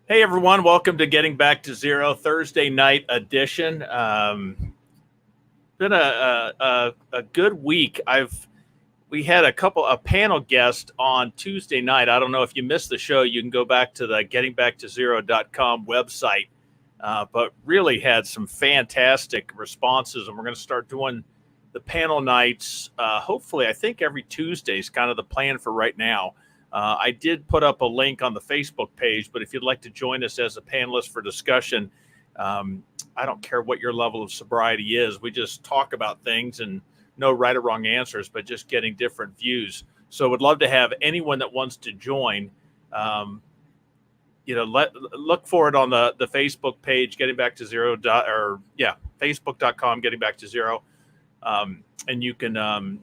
Hey everyone, welcome to Getting Back to Zero Thursday night edition. Been a good week. We had a panel guest on Tuesday night. I don't know if you missed the show. You can go back to the gettingback2zero.com website, but really had some fantastic responses. And we're going to start doing the panel nights. Hopefully, I think every Tuesday is kind of the plan for right now. I did put up a link on the Facebook page, but if you'd like to join us as a panelist for discussion, I don't care what your level of sobriety is. We just talk about things and no right or wrong answers, but just getting different views. So would love to have anyone that wants to join. Look for it on the Facebook page, Getting Back to Zero, Facebook.com, Getting Back to Zero. And you can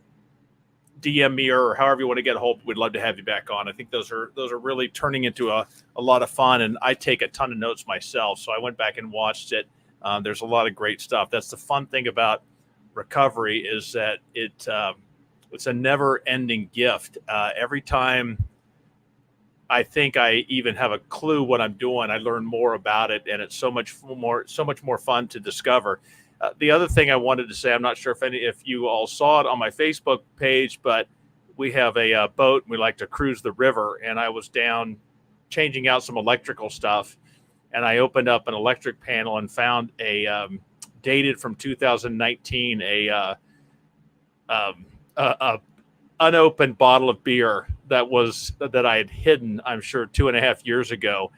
DM me or however you want to get a hold. We'd love to have you back on. I think those are really turning into a lot of fun, and I take a ton of notes myself. So I went back and watched it. There's a lot of great stuff. That's the fun thing about recovery, is that it's a never-ending gift. Every time I think I even have a clue what I'm doing, I learn more about it, and it's so much more fun to discover. The other thing I wanted to say, I'm not sure if you all saw it on my Facebook page, but we have a boat and we like to cruise the river. And I was down changing out some electrical stuff, and I opened up an electric panel and found a dated from 2019 a unopened bottle of beer that I had hidden, I'm sure 2.5 years ago,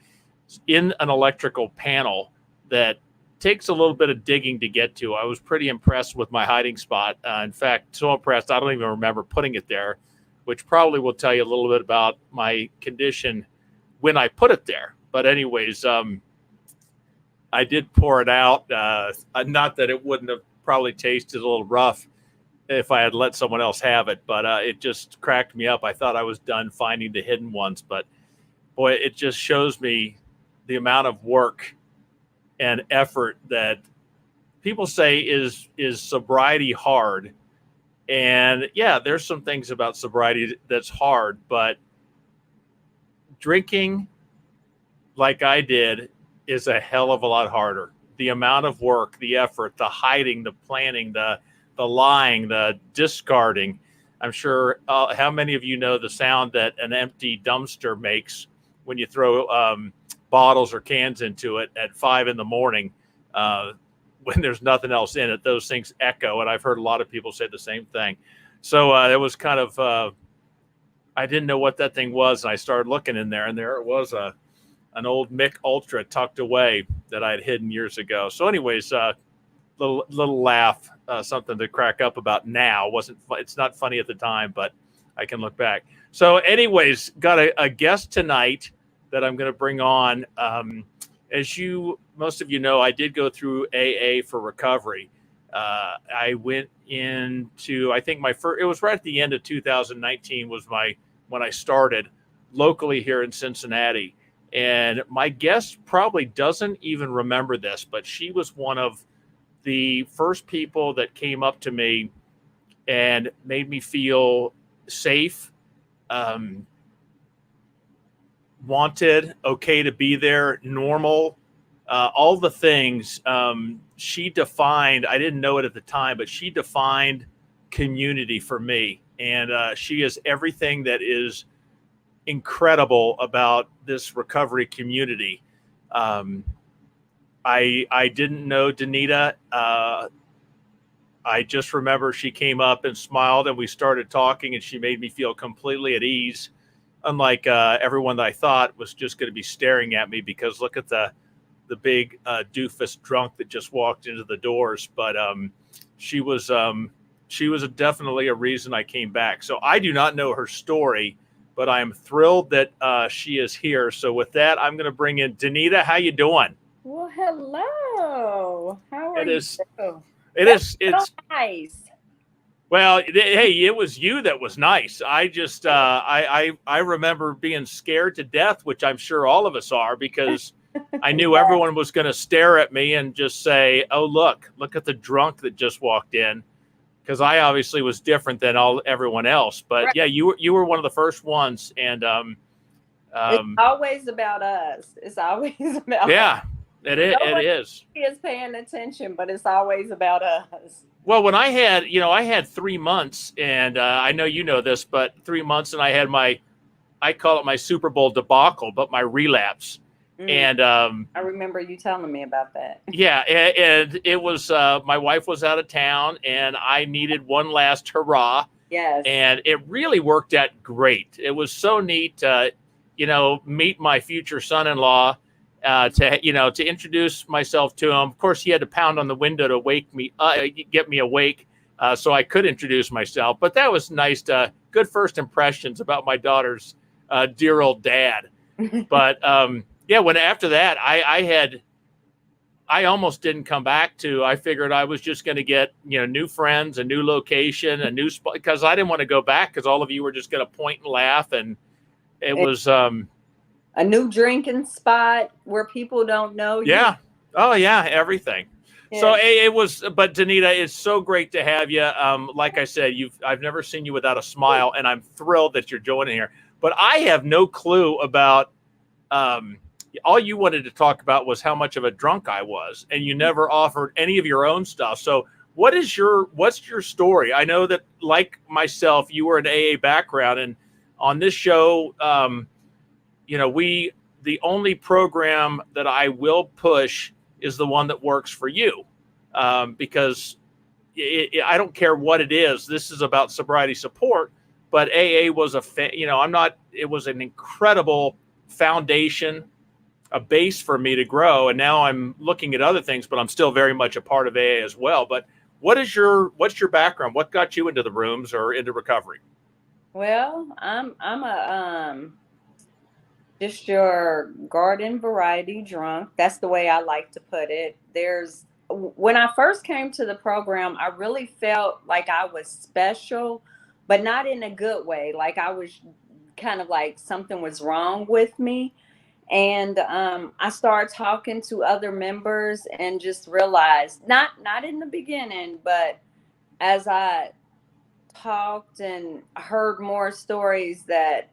in an electrical panel that takes a little bit of digging to get to. I was pretty impressed with my hiding spot. In fact, so impressed, I don't even remember putting it there, which probably will tell you a little bit about my condition when I put it there. But anyways, I did pour it out. Not that it wouldn't have probably tasted a little rough if I had let someone else have it, but it just cracked me up. I thought I was done finding the hidden ones, but boy, it just shows me the amount of work and effort that people say is sobriety hard. And yeah, there's some things about sobriety that's hard, but drinking like I did is a hell of a lot harder. The amount of work, the effort, the hiding, the planning, the lying, the discarding. I'm sure how many of you know the sound that an empty dumpster makes when you throw bottles or cans into it at 5 a.m. When there's nothing else in it. Those things echo, and I've heard a lot of people say the same thing. So it was kind of I didn't know what that thing was, and I started looking in there, and there it was, an old Mick Ultra tucked away that I had hidden years ago. So anyways, little laugh, something to crack up about now. It's not funny at the time, but I can look back. So anyways, got a guest tonight that I'm going to bring on. As most of you know, I did go through AA for recovery. I went into, I think it was right at the end of 2019 when I started locally here in Cincinnati. And my guest probably doesn't even remember this, but she was one of the first people that came up to me and made me feel safe, wanted, okay to be there, normal, all the things. She defined, I didn't know it at the time, but she defined community for me. And she is everything that is incredible about this recovery community. I didn't know Denita. I just remember she came up and smiled, and we started talking, and she made me feel completely at ease. Unlike everyone that I thought was just going to be staring at me, because look at the big doofus drunk that just walked into the doors. But she was definitely a reason I came back. So I do not know her story, but I am thrilled that she is here. So with that, I'm going to bring in Denita. How you doing? Well, hello. How are you? It's nice. Well, hey, it was you that was nice. I just I remember being scared to death, which I'm sure all of us are, because I knew everyone was going to stare at me and just say, "Oh, look at the drunk that just walked in," because I obviously was different than everyone else. But right. Yeah, you were one of the first ones, and It's always about us. It's always about yeah, us. it is. Nobody It is. is paying attention, but it's always about us. Well, when I had 3 months, and I know you know this, but 3 months, and I had I call it my Super Bowl debacle, but my relapse. And I remember you telling me about that. yeah, and it was my wife was out of town, and I needed one last hurrah. Yes. And it really worked out great. It was so neat to, meet my future son-in-law, to introduce myself to him. Of course, he had to pound on the window to wake me, get me awake, so I could introduce myself. But that was nice. Good first impressions about my daughter's dear old dad. But yeah, when after that, I almost didn't come back to. I figured I was just going to get, new friends, a new location, a new spot, because I didn't want to go back because all of you were just going to point and laugh, and it was a new drinking spot where people don't know you. Yeah. Oh yeah, everything. Yeah. So it was, but Denita, it's so great to have you. Like I said, I've never seen you without a smile, and I'm thrilled that you're joining here. But I have no clue about. All you wanted to talk about was how much of a drunk I was, and you never offered any of your own stuff. So what's your story? I know that, like myself, you were an AA background, and on this show, the only program that I will push is the one that works for you, because I don't care what it is. This is about sobriety support, but AA was it was an incredible foundation, a base for me to grow. And now I'm looking at other things, but I'm still very much a part of AA as well. But what's your background? What got you into the rooms or into recovery? Well, I'm a just your garden variety drunk. That's the way I like to put it. When I first came to the program, I really felt like I was special, but not in a good way. Like I was kind of like something was wrong with me. And I started talking to other members and just realized, not in the beginning, but as I talked and heard more stories, that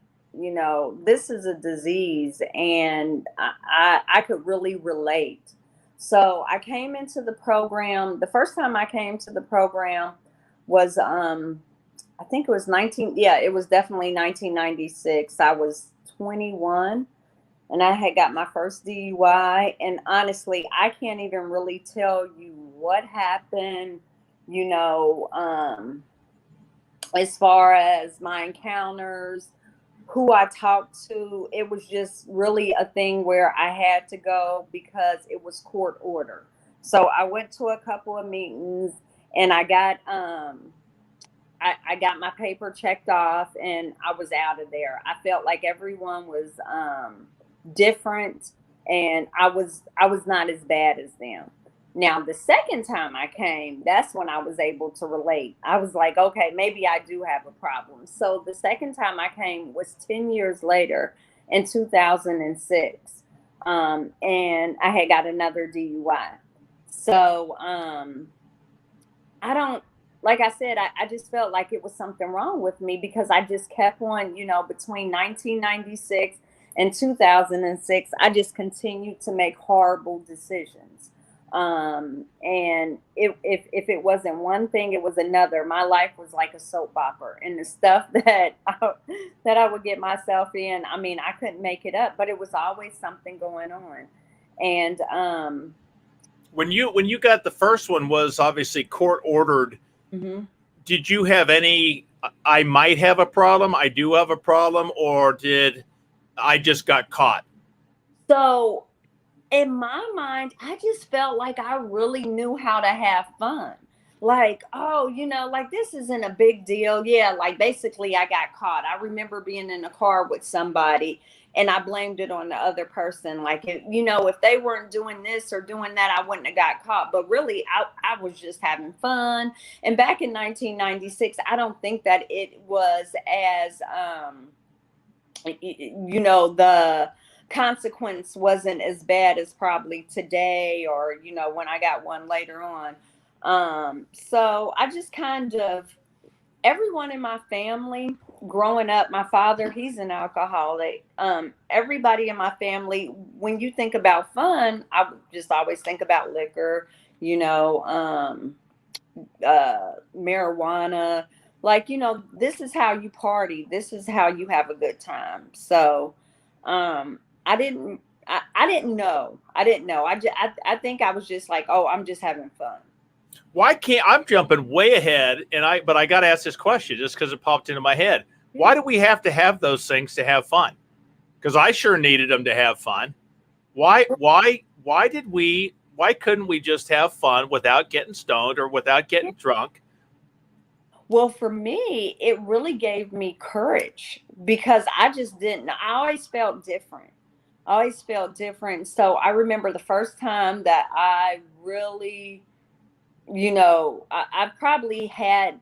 this is a disease, and I could really relate. So I came into the program. The first time I came to the program was I think it was it was definitely 1996. I was 21. And I had got my first DUI. And honestly, I can't even really tell you what happened, as far as my encounters, who I talked to. It was just really a thing where I had to go because it was court order. So I went to a couple of meetings, and I got I got my paper checked off, and I was out of there. I felt like everyone was different, and I was not as bad as them. Now, the second time I came, that's when I was able to relate. I was like, okay, maybe I do have a problem. So the second time I came was 10 years later in 2006. And I had got another DUI. So like I said, I just felt like it was something wrong with me, because I just kept on, between 1996 in 2006, I just continued to make horrible decisions. And if it wasn't one thing, it was another. My life was like a soap opera, and the stuff that I would get myself in, I mean, I couldn't make it up, but it was always something going on. And when you got the first one, was obviously court ordered. Mm-hmm. Did you have any, I might have a problem, I do have a problem, or did I just got caught? So in my mind, I just felt like I really knew how to have fun. Like, oh, like this isn't a big deal. Yeah, like basically I got caught. I remember being in a car with somebody, and I blamed it on the other person. Like, if they weren't doing this or doing that, I wouldn't have got caught. But really, I was just having fun. And back in 1996, I don't think that it was as, the consequence wasn't as bad as probably today, or when I got one later on. So I just kind of, everyone in my family growing up, my father, he's an alcoholic. Everybody in my family, when you think about fun, I just always think about liquor, you know, marijuana. Like, you know, this is how you party. This is how you have a good time. So, I didn't, I didn't know. I didn't know. I think I was just like, oh, I'm just having fun. Why can't I'm jumping way ahead but I got to ask this question just because it popped into my head. Why do we have to have those things to have fun? Because I sure needed them to have fun. Why couldn't we just have fun without getting stoned or without getting drunk? Well, for me, it really gave me courage because I just didn't. I always felt different. I always felt different. So I remember the first time that I really, you know, I probably had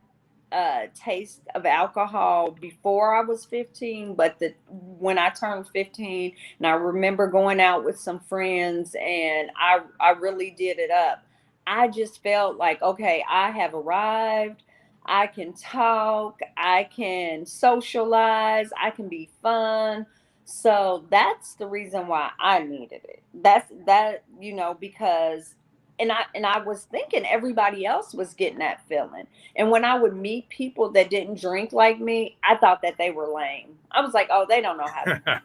a taste of alcohol before I was 15, but when I turned 15, and I remember going out with some friends, and I really did it up. I just felt like, okay, I have arrived. I can talk, I can socialize, I can be fun. So that's the reason why I needed it. That, you know, because and I was thinking everybody else was getting that feeling. And when I would meet people that didn't drink like me, I thought that they were lame. I was like, oh, they don't know how to,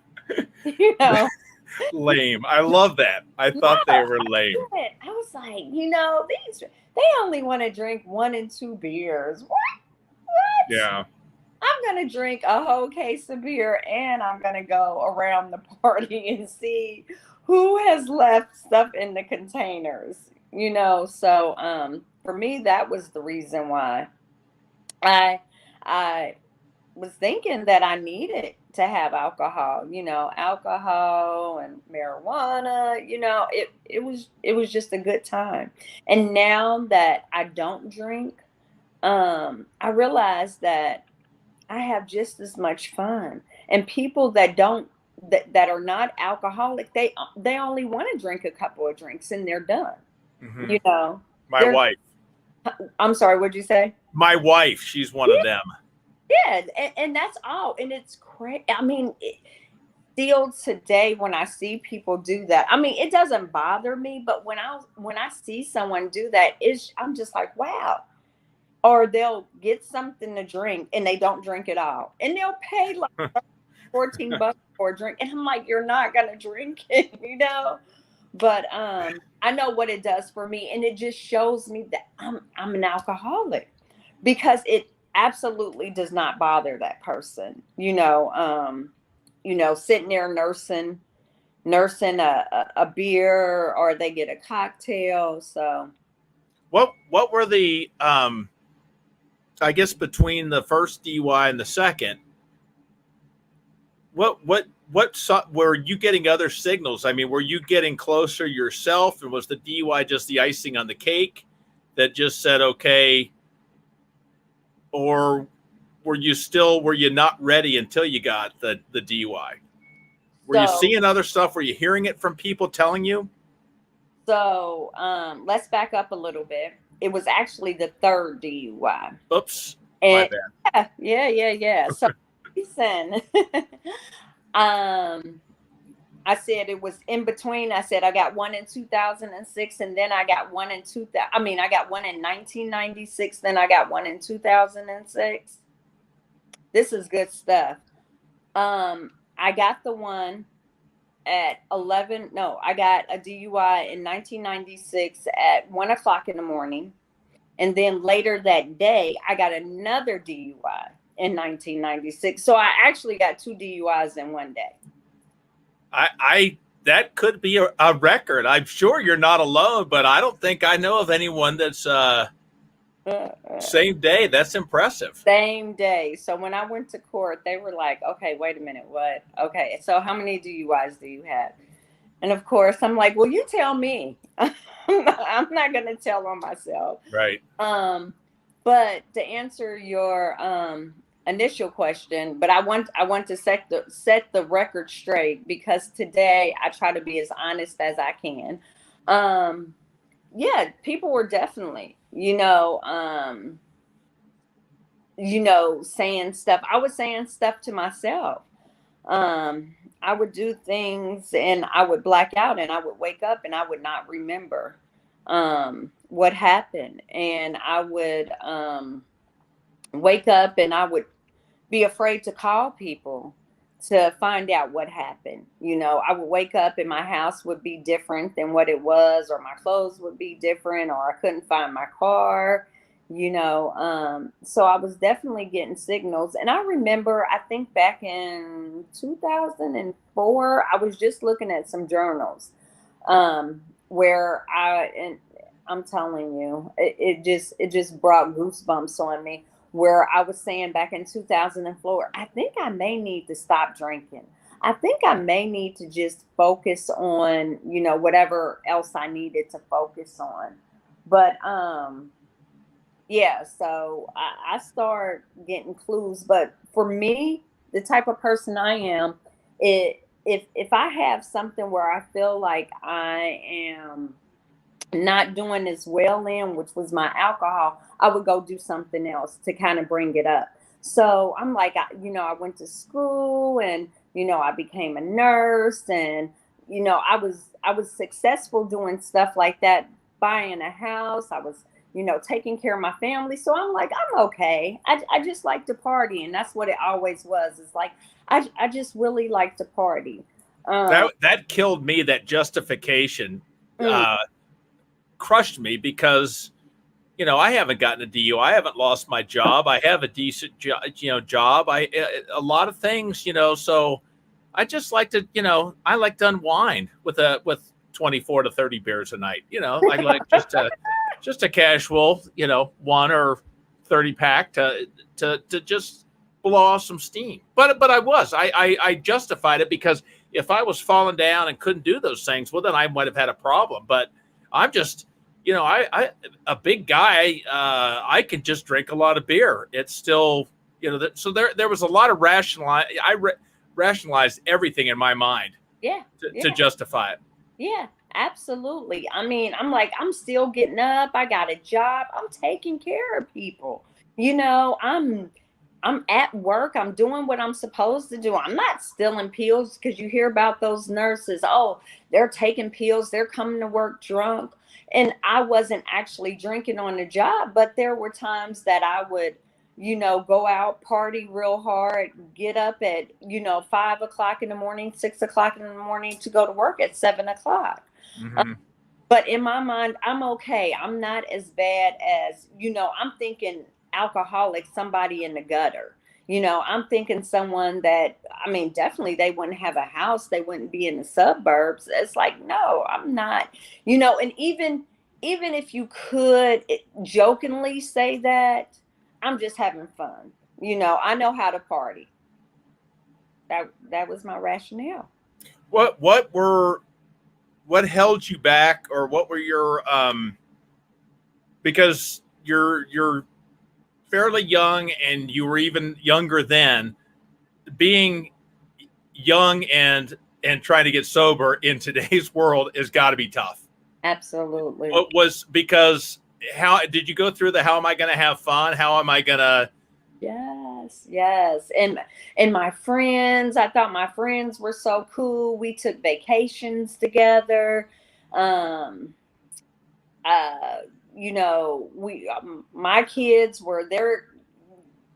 you know. Lame. I love that. I Yeah, thought they were lame. I was like, you know, they only want to drink 1 and 2 beers. What? Yeah. I'm going to drink a whole case of beer and I'm going to go around the party and see who has left stuff in the containers, you know. So for me, that was the reason why I I was thinking that I needed to have alcohol, you know, alcohol and marijuana, you know, it was just a good time. And now that I don't drink, I realize that I have just as much fun. And people that don't that are not alcoholic, they only want to drink a couple of drinks and they're done. Mm-hmm. You know. My They're wife. I'm sorry, what'd you say? My wife. She's one of them. Yeah, and that's all. And it's crazy. I mean, still today when I see people do that, I mean, it doesn't bother me, but when I see someone do that, I'm just like, wow. Or they'll get something to drink and they don't drink it all. And they'll pay like $14 for a drink. And I'm like, you're not gonna drink it, you know? But I know what it does for me. And it just shows me that I'm an alcoholic because it absolutely does not bother that person, sitting there nursing a beer or they get a cocktail. So What were the I guess between the first DUI and the second, what were you getting other signals? I mean, were you getting closer yourself, and was the DUI just the icing on the cake that just said okay, or were you not ready until you got the DUI? Were you seeing other stuff? Were you hearing it from people telling you? So let's back up a little bit. It was actually the third DUI. Oops, and my bad. yeah. So listen, I said it was in between. I said I got one in 2006, and then I got one in 2000. I mean, I got one in 1996, then I got one in 2006. This is good stuff. I got the one at 11. No, I got a DUI in 1996 at 1 o'clock in the morning. And then later that day, I got another DUI in 1996. So I actually got 2 DUIs in one day. I that could be a record. I'm sure you're not alone, but I don't think I know of anyone that's same day. That's impressive. Same day. So when I went to court, they were like, okay, wait a minute, what? Okay, so how many DUIs do you have? And of course, I'm like, well, you tell me. I'm not going to tell on myself. Right. But to answer your initial question, but I want to set the record straight because today I try to be as honest as I can. Yeah, people were definitely, saying stuff. I was saying stuff to myself. I would do things and I would black out and I would wake up and I would not remember what happened. And I would wake up and I would be afraid to call people to find out what happened. I would wake up and my house would be different than what it was, or my clothes would be different, or I couldn't find my car. So I was definitely getting signals. And I remember, I think back in 2004, I was just looking at some journals where and I'm telling you, it just brought goosebumps on me, where I was saying back in 2004, I think I may need to stop drinking. I think I may need to just focus on, whatever else I needed to focus on. But yeah, so I start getting clues. But for me, the type of person I am, if I have something where I feel like I am not doing as well in, which was my alcohol, I would go do something else to kind of bring it up. So I'm like, I went to school and, I became a nurse, and, I was successful doing stuff like that, buying a house. I was, taking care of my family. So I'm like, I'm okay. I just like to party. And that's what it always was. It's like, I just really like to party. That killed me. That justification Mm, crushed me because I haven't gotten a DUI. I haven't lost my job. I have a decent job. A lot of things, so I just like to, I like to unwind with 24 to 30 beers a night. I like just a casual, 1 or 30 pack to just blow off some steam. But I justified it because if I was falling down and couldn't do those things, well, then I might have had a problem. But I'm just, I a big guy, I can just drink a lot of beer. It's still, so there was a lot of rationalized everything in my mind yeah, to yeah. justify it. Yeah, absolutely. I mean, I'm like, I'm still getting up. I got a job. I'm taking care of people. I'm at work. I'm doing what I'm supposed to do. I'm not stealing pills, because you hear about those nurses. Oh, they're taking pills. They're coming to work drunk. And I wasn't actually drinking on the job, but there were times that I would, go out, party real hard, get up at, 5 o'clock in the morning, 6 o'clock in the morning to go to work at 7 o'clock. Mm-hmm. But in my mind, I'm okay. I'm not as bad as, I'm thinking alcoholic, somebody in the gutter. I'm thinking someone that, I mean, definitely they wouldn't have a house. They wouldn't be in the suburbs. It's like, no, I'm not, and even if you could jokingly say that, I'm just having fun. I know how to party. That was my rationale. What held you back, or what were your because you're fairly young, and you were even younger then. Being young and trying to get sober in today's world has got to be tough. Absolutely. What was because how did you go through the how am I going to have fun? How am I going to Yes, yes. And my friends, I thought my friends were so cool. We took vacations together. Um uh we my kids were their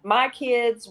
guy kids,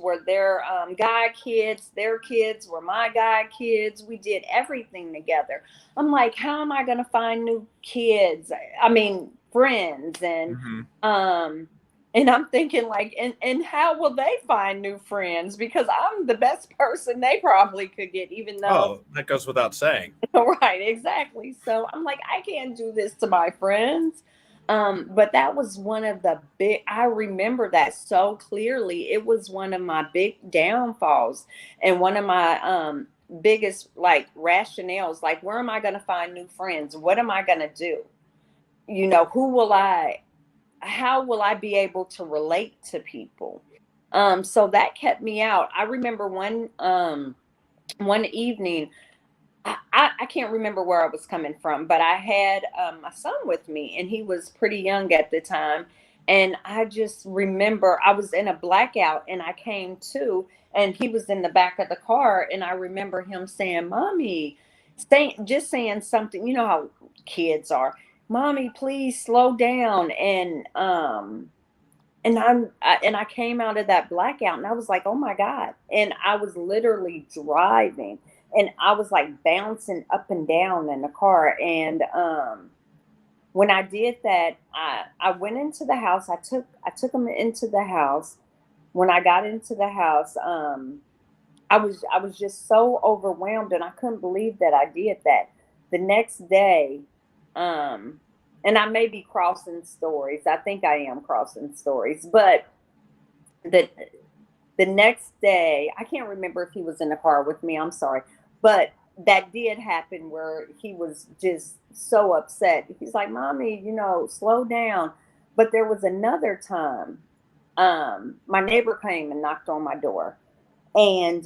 their kids were my guy kids. We did everything together. I'm like, how am I going to find new kids? I mean, friends. mm-hmm. Um and I'm thinking like, and how will they find new friends, because I'm the best person they probably could get, even though Oh, that goes without saying. right, exactly. So I'm like, I can't do this to my friends. But that was one of the big, I remember that so clearly. It was one of my big downfalls, and one of my biggest like rationales, like, where am I going to find new friends? What am I going to do? Who will how will I be able to relate to people? So that kept me out. I remember one evening, I can't remember where I was coming from, but I had my son with me, and he was pretty young at the time. And I just remember I was in a blackout and I came to, and he was in the back of the car. And I remember him saying, Mommy, saying something, you know how kids are, Mommy, please slow down. And I came out of that blackout and I was like, oh my God. And I was literally driving and I was like bouncing up and down in the car. And when I did that, I went into the house. I took him into the house. When I got into the house, I was just so overwhelmed and I couldn't believe that I did that. The next day, um, and I may be crossing stories. I think I am crossing stories, but the the next day, I can't remember if he was in the car with me. I'm sorry, but that did happen where he was just so upset. He's like, "Mommy, slow down." But there was another time. My neighbor came and knocked on my door, and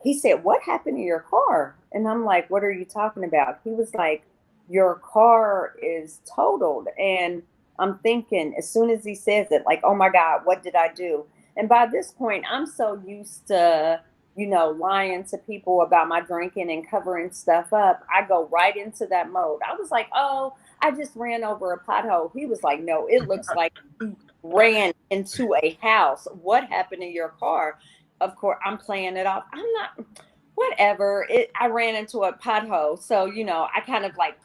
he said, "What happened to your car?" And I'm like, "What are you talking about?" He was like, "Your car is totaled." And I'm thinking, as soon as he says it, like, "Oh my God, what did I do?" And by this point, I'm so used to, lying to people about my drinking and covering stuff up. I go right into that mode. I was like, "Oh, I just ran over a pothole." He was like, "No, it looks like you ran into a house. What happened to your car?" Of course, I'm playing it off. I'm not, whatever. I ran into a pothole. So, I kind of like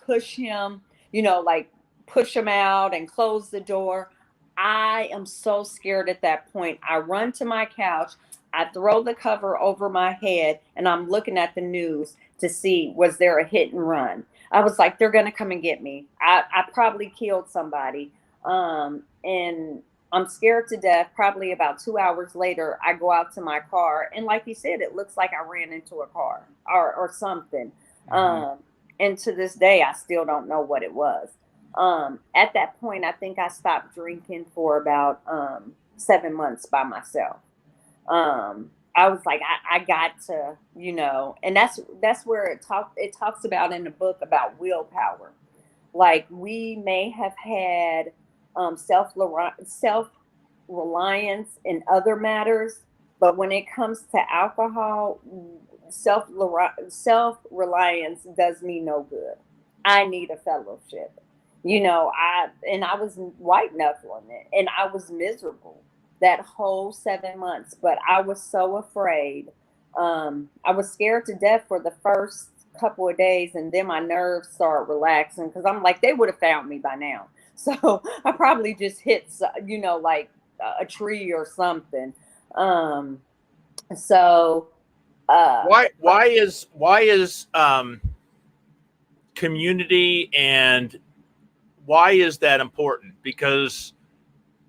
like push him out and close the door. I am so scared at that point. I run to my couch. I throw the cover over my head and I'm looking at the news to see, was there a hit and run? I was like, they're going to come and get me. I probably killed somebody. And I'm scared to death. Probably about 2 hours later, I go out to my car. And like you said, it looks like I ran into a car or something. Mhm. And to this day, I still don't know what it was. At that point, I think I stopped drinking for about 7 months by myself. I was like, I got to, and that's where it talks about in the book about willpower. Like we may have had self reliance in other matters, but when it comes to alcohol, self self reliance does me no good. I need a fellowship. I was white knuckling it, and I was miserable that whole 7 months. But I was so afraid. I was scared to death for the first couple of days, and then my nerves started relaxing because I'm like, they would have found me by now. So I probably just hit, like a tree or something. Um, so, uh, Why is community, and why is that important? Because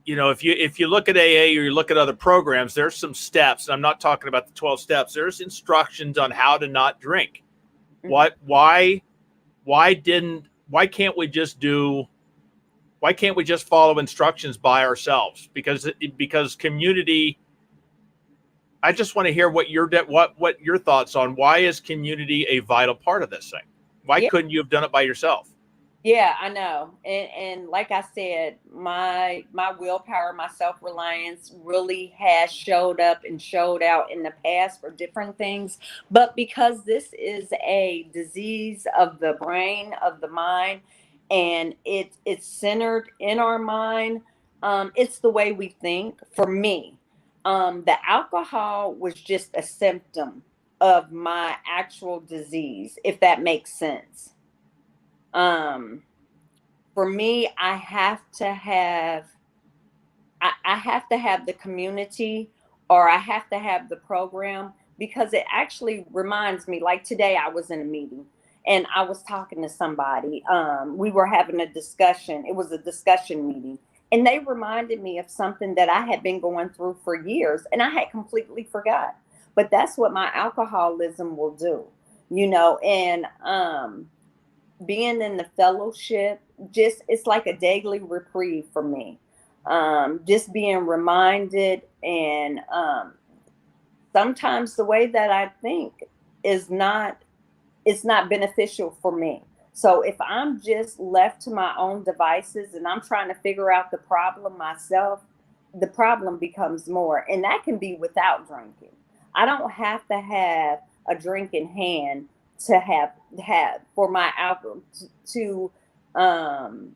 if you look at AA or you look at other programs, there's some steps. And I'm not talking about the 12 steps. There's instructions on how to not drink. mhm. Why can't we just follow instructions by ourselves? Because community. I just want to hear what your thoughts on why is community a vital part of this thing? Why Yeah, couldn't you have done it by yourself? yeah, I know. And like I said, my willpower, my self-reliance really has showed up and showed out in the past for different things. But because this is a disease of the brain, of the mind, and it's centered in our mind, it's the way we think. For me, the alcohol was just a symptom of my actual disease, if that makes sense. Um, for me, I have to have the community, or I have to have the program, because it actually reminds me, like today I was in a meeting and I was talking to somebody. We were having a discussion. It was a discussion meeting. And they reminded me of something that I had been going through for years and I had completely forgot. But that's what my alcoholism will do, and being in the fellowship, just it's like a daily reprieve for me. Just being reminded, and sometimes the way that I think is not, it's not beneficial for me. So if I'm just left to my own devices and I'm trying to figure out the problem myself, the problem becomes more. And that can be without drinking. I don't have to have a drink in hand to have for my alcohol um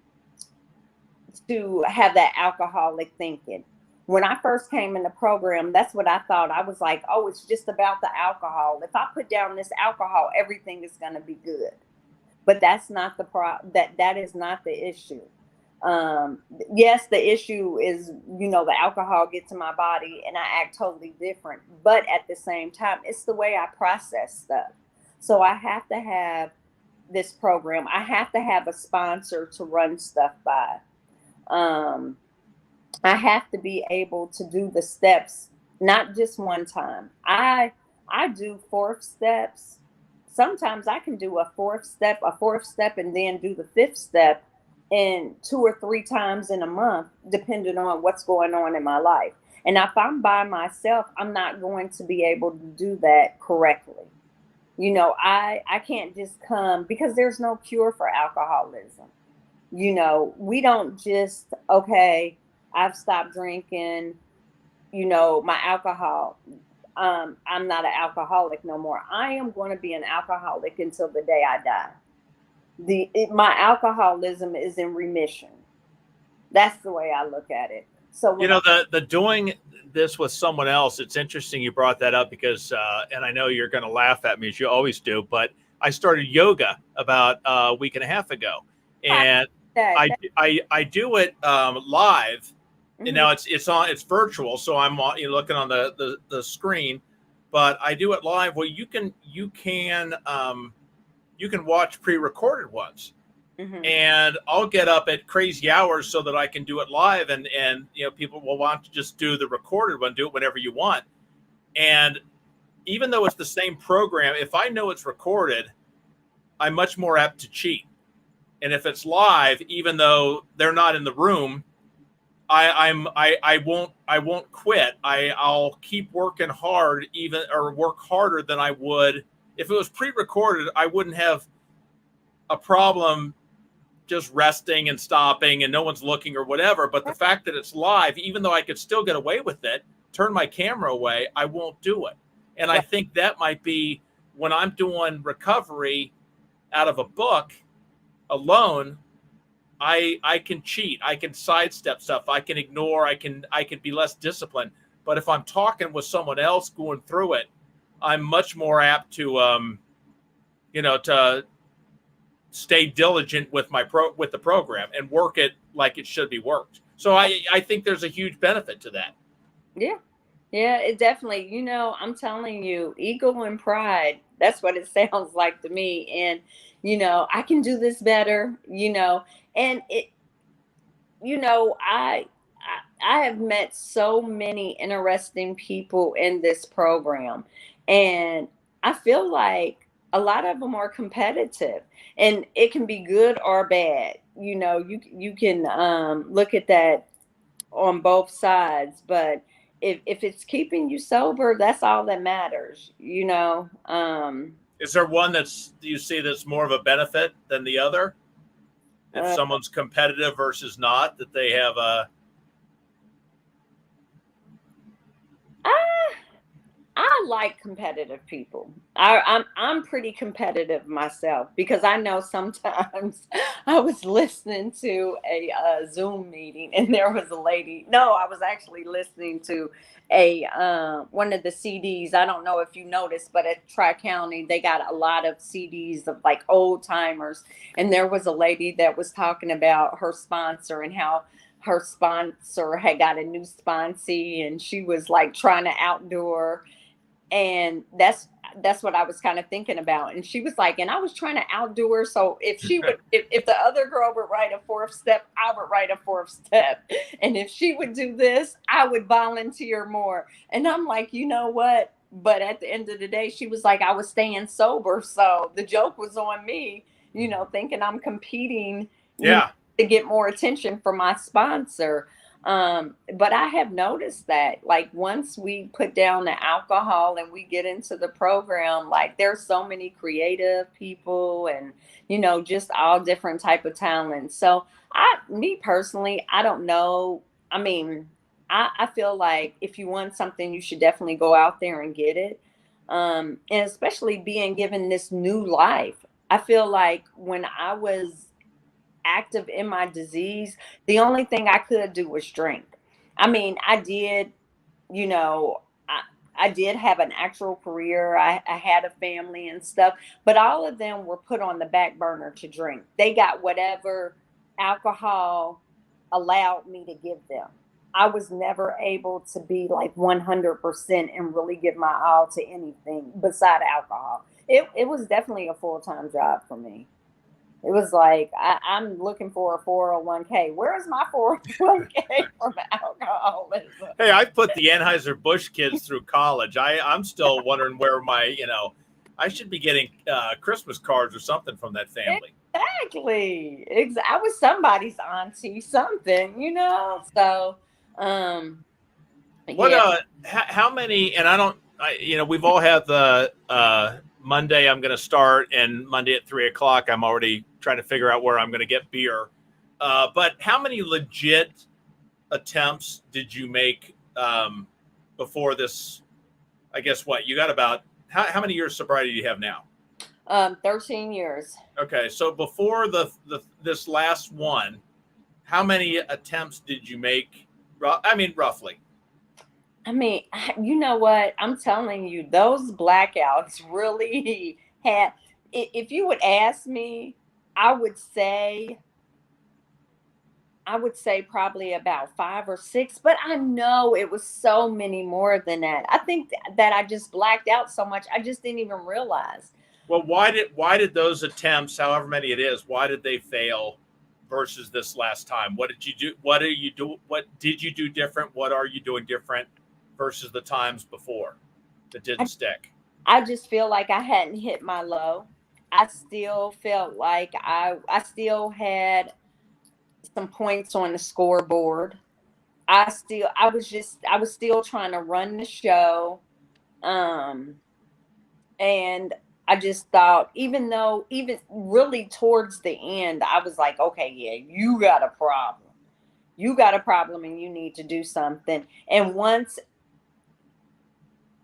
to have that alcoholic thinking. When I first came in the program, that's what I thought. I was like, oh, it's just about the alcohol. If I put down this alcohol, everything is going to be good. But that's not the that is not the issue. Yes, the issue is, the alcohol gets in my body and I act totally different. But at the same time, it's the way I process stuff. So I have to have this program. I have to have a sponsor to run stuff by. um, I have to be able to do the steps, not just one time. I do fourth steps. Sometimes I can do a fourth step, and then do the fifth step in 2 or 3 times in a month, depending on what's going on in my life. And if I'm by myself, I'm not going to be able to do that correctly. I can't just come, because there's no cure for alcoholism. We don't just, okay, I've stopped drinking, my alcohol. I'm not an alcoholic no more. I am going to be an alcoholic until the day I die. My alcoholism is in remission. That's the way I look at it. So the doing this with someone else, it's interesting you brought that up because, and I know you're going to laugh at me as you always do, but I started yoga about a week and a half ago, and I do it live. And now it's virtual, so I'm looking on the screen, but I do it live. Well, you can watch pre-recorded ones, and I'll get up at crazy hours so that I can do it live, and people will want to just do the recorded one, do it whenever you want. And even though it's the same program, if I know it's recorded, I'm much more apt to cheat. And if it's live, even though they're not in the room, I won't quit. I'll keep working hard, or work harder than I would if it was pre-recorded. I wouldn't have a problem just resting and stopping and no one's looking or whatever. But the fact that it's live, even though I could still get away with it, turn my camera away, I won't do it. And I think that might be when I'm doing recovery out of a book alone. I can cheat. I can sidestep stuff. I can ignore. I can be less disciplined. But if I'm talking with someone else going through it, I'm much more apt to to stay diligent with with the program and work it like it should be worked. So I think there's a huge benefit to that. Yeah. Yeah, it definitely, I'm telling you, ego and pride, that's what it sounds like to me. And, I can do this better, and it, I have met so many interesting people in this program, and I feel like a lot of them are competitive, and it can be good or bad. You can look at that on both sides, but if it's keeping you sober, that's all that matters. Is there one do you see that's more of a benefit than the other? If someone's competitive versus not, that they have a. I like competitive people. I'm pretty competitive myself, because I know sometimes I was listening to a Zoom meeting, and there was a lady. No, I was actually listening to a one of the CDs. I don't know if you noticed, but at Tri-County they got a lot of CDs of like old timers, and there was a lady that was talking about her sponsor and how her sponsor had got a new sponsee, and she was like trying to outdo her. And that's what I was kind of thinking about. And she was like, and I was trying to outdo her. So if she would, if the other girl would write a fourth step, I would write a fourth step. And if she would do this, I would volunteer more. And I'm like, you know what? But at the end of the day, she was like, I was staying sober. So the joke was on me, thinking I'm competing to get more attention from my sponsor. But I have noticed that, like, once we put down the alcohol and we get into the program, like, there's so many creative people and, just all different type of talents. So me personally, I don't know. I mean, I feel like if you want something, you should definitely go out there and get it. And especially being given this new life. I feel like when I was active in my disease, the only thing I could do was drink. I mean, I did, you know, I, I did have an actual career. I had a family and stuff, but all of them were put on the back burner to drink. They got whatever alcohol allowed me to give them. I was never able to be like 100% and really give my all to anything beside alcohol. It was definitely a full-time job for me. It was like I'm looking for a 401k. Where's my 401k from alcoholism? Hey, I put the Anheuser-Busch kids through college. I'm still wondering where I should be getting Christmas cards or something from that family. Exactly. I was somebody's auntie, something. So, What yeah. how many? And we've all had the Monday. I'm going to start, and Monday at 3:00, I'm already trying to figure out where I'm going to get beer. But how many legit attempts did you make before this? I guess what you got about how many years sobriety do you have now? 13 years. Okay, so before this last one, how many attempts did you make? I mean, roughly. I mean, you know what? I'm telling you, those blackouts really had. If you would ask me, I would say probably about 5 or 6, but I know it was so many more than that. I think that I just blacked out so much, I just didn't even realize. Well, why did those attempts, however many it is, why did they fail versus this last time? What did you do? What are you do? What did you do different? What are you doing different versus the times before that didn't stick? I just feel like I hadn't hit my low. I still felt like I still had some points on the scoreboard. I was still trying to run the show. Um and I just thought, even really towards the end, I was like, okay, yeah, you got a problem. You got a problem and you need to do something. And once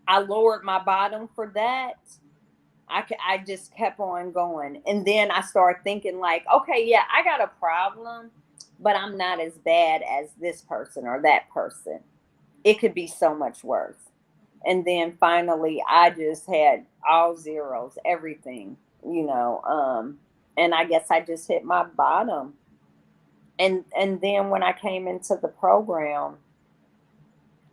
I lowered my bottom for that, I just kept on going. And then I started thinking, like, okay, yeah, I got a problem, but I'm not as bad as this person or that person. It could be so much worse. And then finally, I just had all zeros, everything. And I guess I just hit my bottom. And then when I came into the program,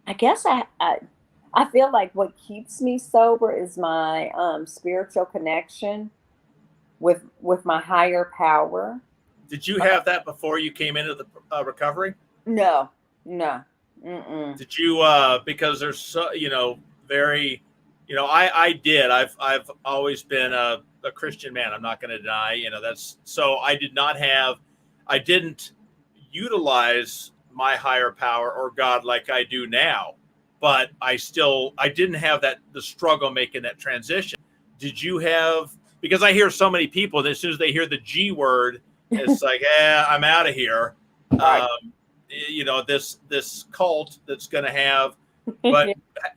I guess I feel like what keeps me sober is my spiritual connection with my higher power. Did you have that before you came into the recovery? No, no. Mm-mm. Did you because there's very I did. I've always been a Christian man. I'm not going to deny, that's so I didn't utilize my higher power or God like I do now, but I didn't have the struggle making that transition. Did you have, because I hear so many people that as soon as they hear the G word, it's like, I'm out of here. Right. This cult that's going to have, but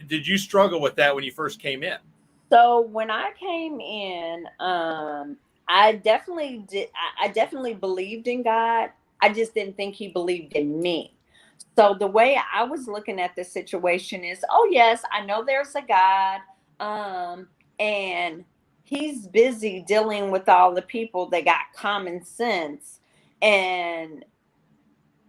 did you struggle with that when you first came in? So when I came in, I definitely did. I definitely believed in God. I just didn't think He believed in me. So the way I was looking at the situation is, oh yes, I know there's a God, and He's busy dealing with all the people that got common sense, and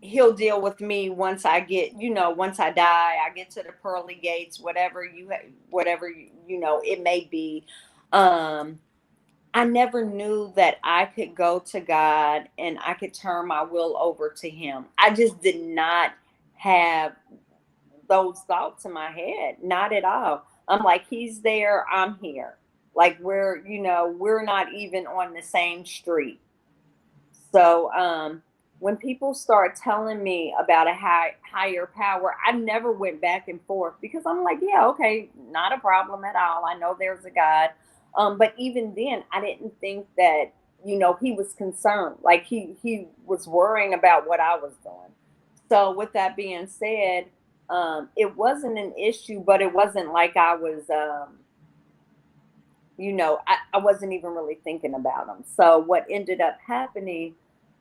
He'll deal with me once I get, once I die, I get to the pearly gates, whatever it may be. Um, I never knew that I could go to God and I could turn my will over to Him. I just did not have those thoughts in my head, not at all. I'm like, He's there, I'm here. Like we're not even on the same street. So when people start telling me about a higher power, I never went back and forth because I'm like, yeah, okay, not a problem at all. I know there's a God. But even then, I didn't think that, he was concerned. Like he was worrying about what I was doing. So with that being said, it wasn't an issue, but it wasn't like I was, I wasn't even really thinking about them. So what ended up happening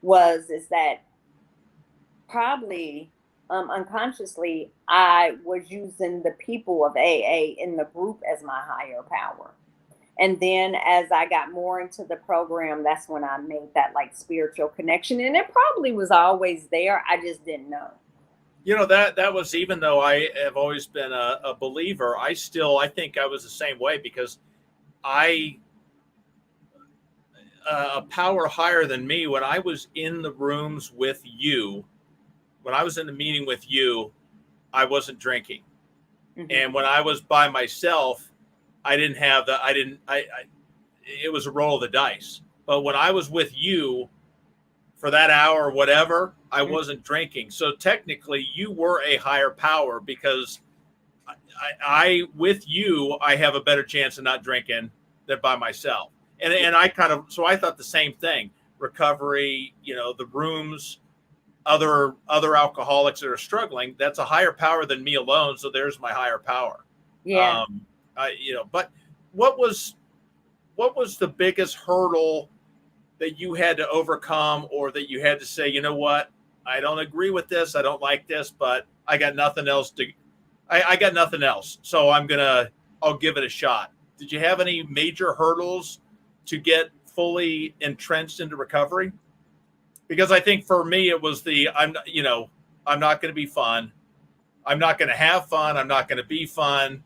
is that probably unconsciously, I was using the people of AA in the group as my higher power. And then as I got more into the program, that's when I made that like spiritual connection. And it probably was always there. I just didn't know. That was, even though I have always been a believer, I think I was the same way, because I a power higher than me, when I was in the rooms with you, when I was in the meeting with you, I wasn't drinking. Mm-hmm. And when I was by myself, I didn't have the, I didn't, I, it was a roll of the dice. But when I was with you for that hour or whatever, I wasn't drinking. So technically you were a higher power, because I with you, I have a better chance of not drinking than by myself. And I so I thought the same thing. Recovery, the rooms, other alcoholics that are struggling, that's a higher power than me alone. So there's my higher power. Yeah. But what was the biggest hurdle that you had to overcome, or that you had to say, you know what, I don't agree with this, I don't like this, but I got nothing else I got nothing else, so I'll give it a shot. Did you have any major hurdles to get fully entrenched into recovery? Because I think for me, it was I'm not going to be fun. I'm not going to have fun. I'm not going to be fun.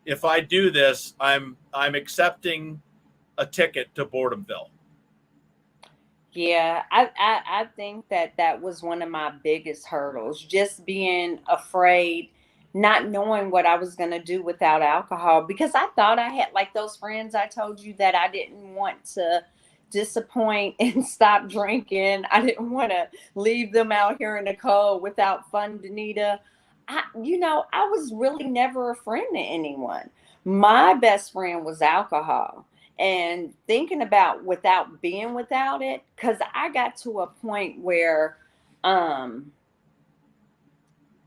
If I do this, I'm accepting a ticket to Boredomville. Yeah, I think that was one of my biggest hurdles, just being afraid, not knowing what I was going to do without alcohol, because I thought I had like those friends I told you that I didn't want to disappoint and stop drinking. I didn't want to leave them out here in the cold without fun, Denita. I was really never a friend to anyone. My best friend was alcohol. And thinking about being without it, because I got to a point where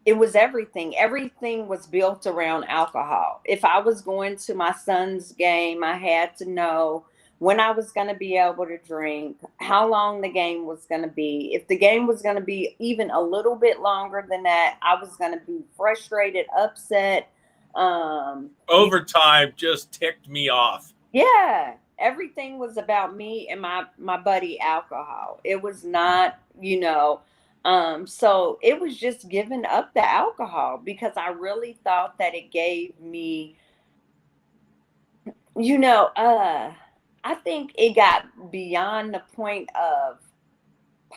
it was everything. Everything was built around alcohol. If I was going to my son's game, I had to know when I was going to be able to drink, how long the game was going to be. If the game was going to be even a little bit longer than that, I was going to be frustrated, upset. Overtime just ticked me off. Yeah, everything was about me and my buddy alcohol. It was not, so it was just giving up the alcohol because I really thought that it gave me, I think it got beyond the point of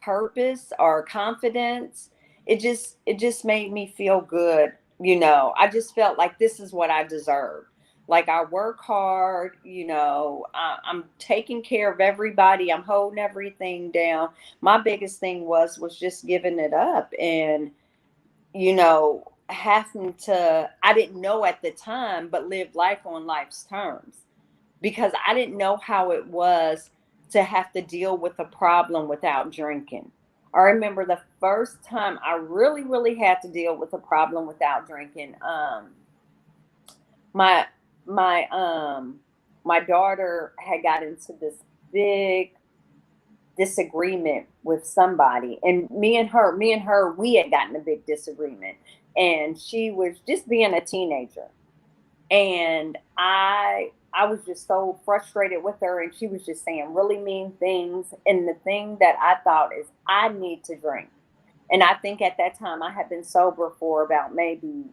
purpose or confidence. It just made me feel good. I just felt like this is what I deserve. Like I work hard, I'm taking care of everybody. I'm holding everything down. My biggest thing was just giving it up and, having to, I didn't know at the time, but live life on life's terms because I didn't know how it was to have to deal with a problem without drinking. I remember the first time I really, really had to deal with a problem without drinking. My my my daughter had got into this big disagreement with somebody, and me and her, we had gotten a big disagreement, and she was just being a teenager, and I was just so frustrated with her, and she was just saying really mean things. And the thing that I thought is I need to drink. And I think at that time I had been sober for about maybe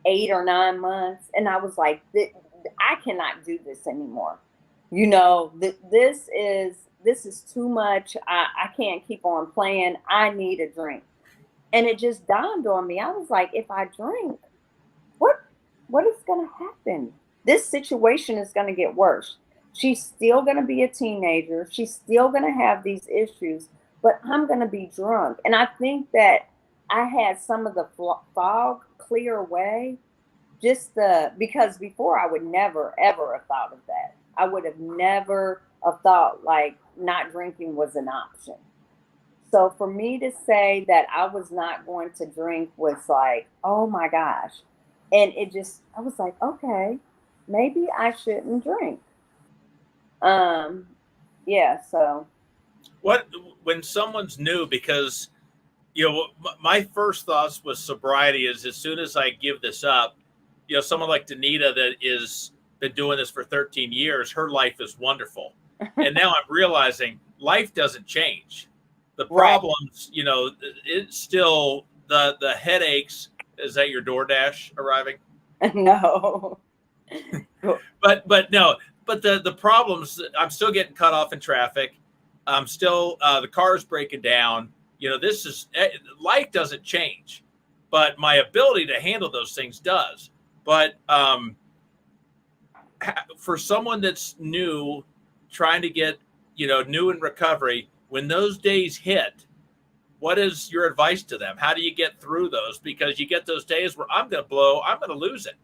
8 or 9 months, and I was like, I cannot do this anymore. This is too much. I can't keep on playing. I need a drink. And it just dawned on me. I was like, if I drink, what what is going to happen? This situation is going to get worse. She's still going to be a teenager. She's still going to have these issues. but I'm going to be drunk. And I think that I had some of the fog clear away just because before I would never ever have thought of that. I would have never have thought like not drinking was an option. So for me to say that I was not going to drink was like, oh my gosh. And I was like, okay, maybe I shouldn't drink. Um, yeah, so What when someone's new, because my first thoughts with sobriety is as soon as I give this up, someone like Denita that is been doing this for 13 years, her life is wonderful. And now I'm realizing life doesn't change. The right. problems, it's still the headaches. Is that your DoorDash arriving? No. But no, but the problems, I'm still getting cut off in traffic. I'm still the car's breaking down. This is life doesn't change, but my ability to handle those things does. But for someone that's new, trying to get new in recovery, when those days hit, what is your advice to them? How do you get through those? Because you get those days where I'm going to blow, I'm going to lose it.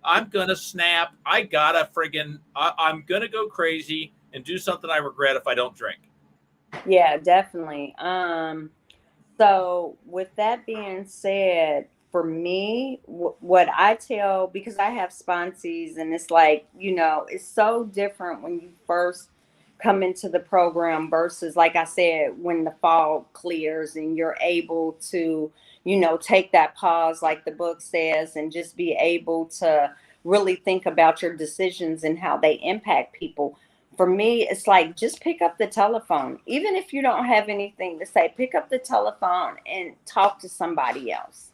I'm going to snap. I'm going to go crazy and do something I regret if I don't drink. Yeah, definitely. So with that being said, for me, what I tell, because I have sponsees, and it's like, it's so different when you first come into the program versus, like I said, when the fog clears and you're able to, take that pause, like the book says, and just be able to really think about your decisions and how they impact people. For me, it's like just pick up the telephone. Even if you don't have anything to say, pick up the telephone and talk to somebody else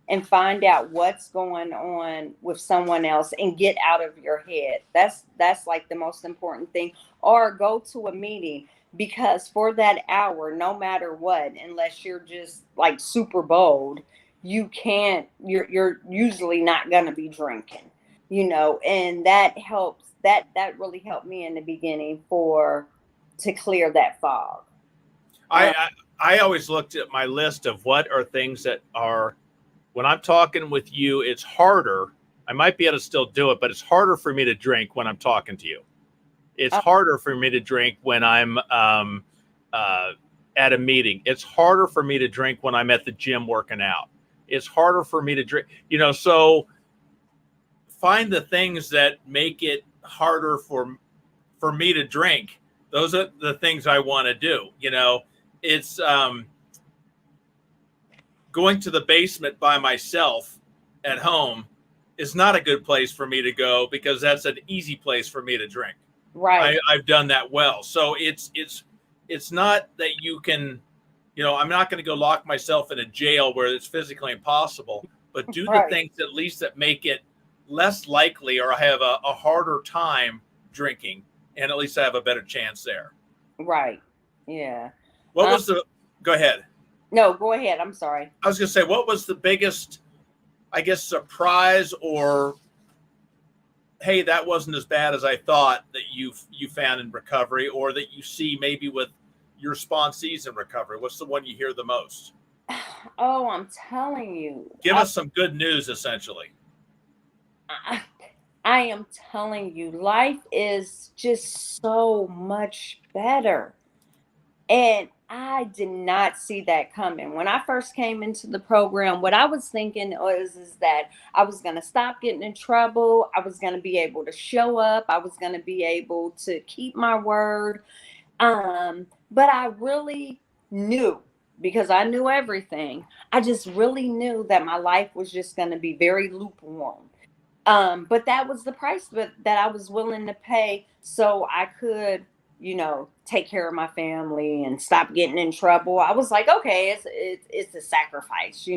and find out what's going on with someone else and get out of your head. That's like the most important thing. Or go to a meeting, because for that hour, no matter what, unless you're just like super bold, you're usually not going to be drinking. And that helps. That really helped me in the beginning for to clear that fog. I, Um, I I always looked at my list of what are things that are, when I'm talking with you, it's harder. I might be able to still do it, but it's harder for me to drink when I'm talking to you. It's uh, harder for me to drink when I'm uh, at a meeting. It's harder for me to drink when I'm at the gym working out. It's harder for me to drink. So find the things that make it harder for me to drink. Those are the things I want to do. It's going to the basement by myself at home is not a good place for me to go, because that's an easy place for me to drink. right, I've done that well. So it's not that you can, I'm not going to go lock myself in a jail where it's physically impossible, but do the right, things at least that make it less likely, or I have a harder time drinking, and at least I have a better chance there. right. Yeah. What Um, was the, go ahead. no, go ahead. I'm sorry. I was going to say, what was the biggest, I guess, surprise, or hey, that wasn't as bad as I thought, that you found in recovery, or that you see maybe with your sponsees in recovery? What's the one you hear the most? Oh, I'm telling you. Give us some good news, essentially. I, I am telling you, life is just so much better. And I did not see that coming. When I first came into the program, what I was thinking was is that I was going to stop getting in trouble. I was going to be able to show up. I was going to be able to keep my word. But I really knew, because I knew everything. I just really knew that my life was just going to be very lukewarm. But that was the price that I was willing to pay so I could, take care of my family and stop getting in trouble. I was like, okay, it's a sacrifice.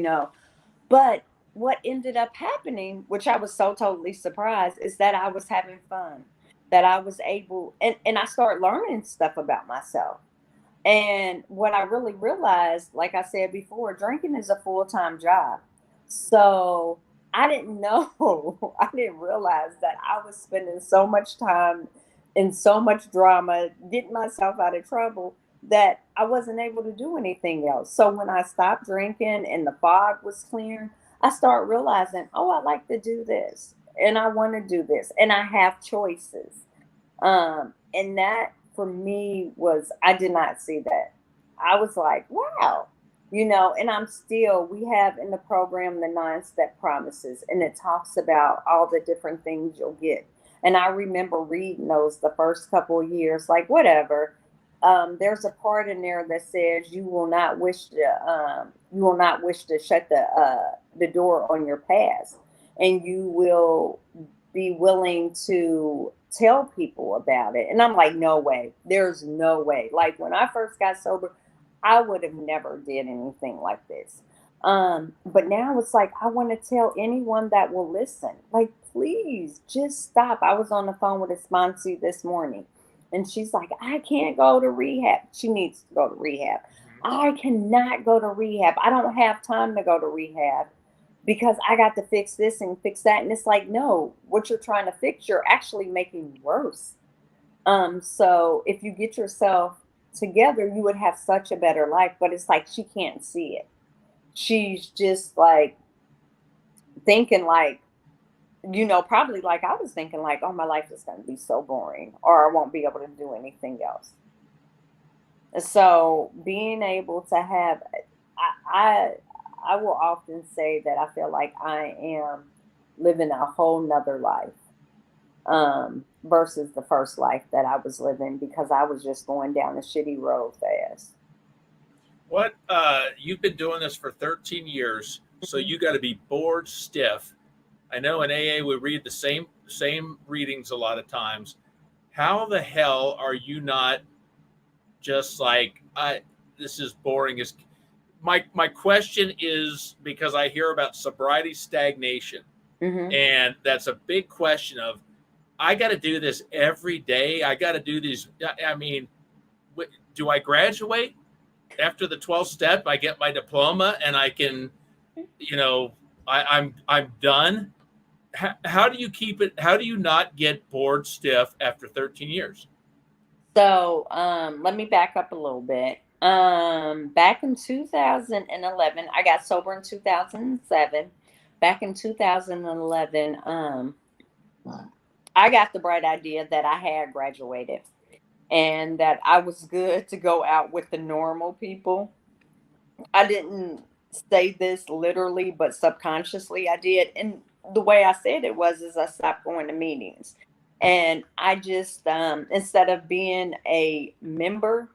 But what ended up happening, which I was so totally surprised, is that I was having fun, that I was able, and I started learning stuff about myself. And what I really realized, like I said before, drinking is a full-time job. So I didn't know, I didn't realize that I was spending so much time in so much drama, getting myself out of trouble that I wasn't able to do anything else. So when I stopped drinking and the fog was clearing, I started realizing, oh, I like to do this and I want to do this and I have choices. And that for me was, I did not see that. I was like, wow, and we have in the program the 9-step promises, and it talks about all the different things you'll get. And I remember reading those the first couple of years, like whatever. There's a part in there that says you will not wish to shut the door on your past, and you will be willing to tell people about it. And I'm like, no way. There's no way. Like when I first got sober, I would have never did anything like this. But now it's like I want to tell anyone that will listen, like, please just stop. I was on the phone with a sponsee this morning, and she's like, I can't go to rehab. She needs to go to rehab. I cannot go to rehab. I don't have time to go to rehab because I got to fix this and fix that. And it's like, no, what you're trying to fix, you're actually making worse. So if you get yourself together, you would have such a better life. But it's like she can't see it. She's just like thinking like, probably like I was thinking like, oh, my life is going to be so boring, or I won't be able to do anything else. So being able to have, I will often say that I feel like I am living a whole nother life, versus the first life that I was living, because I was just going down a shitty road fast. What you've been doing this for 13 years, so you got to be bored stiff. I know in AA we read the same readings a lot of times. How the hell are you not just like, this is boring? Is my question is because I hear about sobriety stagnation, and that's a big question of, I got to do this every day. I got to do these. I mean, do I graduate after the 12th step? I get my diploma and I can, I'm done. How do you keep it? How do you not get bored stiff after 13 years? So let me back up a little bit. Back in 2011, I got sober in 2007. Back in 2011, I got the bright idea that I had graduated and that I was good to go out with the normal people. I didn't say this literally, but subconsciously I did. And the way I said it was, is I stopped going to meetings. And I just, instead of being a member